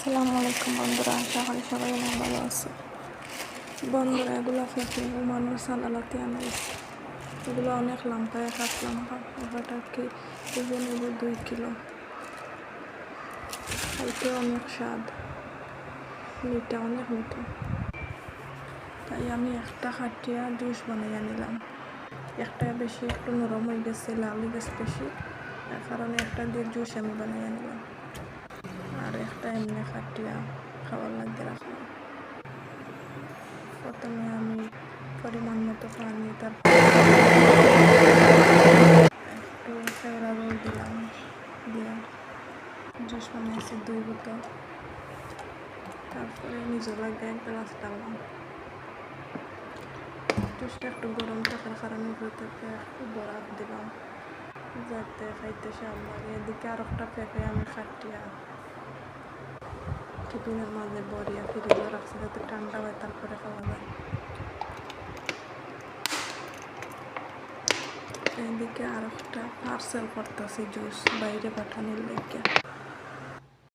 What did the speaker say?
আসসালামু আলাইকুম বন্ধুরা, আশা করি সবাই অনেক ভালো আছে। বন্ধুরা, এগুলো পেঁপে মানুষ সালালাতে আনাইছে। এগুলো অনেক লম্বা, এক হাত লম্বা। এবারটা কি ওজন নেব 2 কিলো। খাইতে অনেক স্বাদ, মিঠা, অনেক মিঠা। তাই আমি একটা খাটিয়া জুস বানাইয়া নিলাম। একটা বেশি একটু নরম হয়ে গেছে, লাল হয়ে গেছে বেশি, তার কারণে একটা দিয়ে জুস আমি বানাইয়া নিলাম। আর একটা এমনি খাটিয়া খাওয়ার লাগে রাখলাম। প্রথমে আমি পরিমাণ মতো পানি, তারপর একটু কেওড়া রোল দিলাম, দিয়ে জুস বানাইছি 2 বোতল। তারপরে নিজে লাগে 1 গ্লাস ডাললাম। জুসটা একটু গরম থাকার কারণে ভিতরে একটু বরফ দিলাম যাতে খাইতে স্বাদ লাগে। এদিকে আর একটা পেঁপে আমি কাটিয়া টিফিনের মাঝে বরিয়া ফ্রিজে রাখছি যাতে ঠান্ডা হয়, তারপরে খাওয়া যায়। এদিকে আর একটা পার্সেল করতেছি জুস বাইরে পাঠানোর লেগে।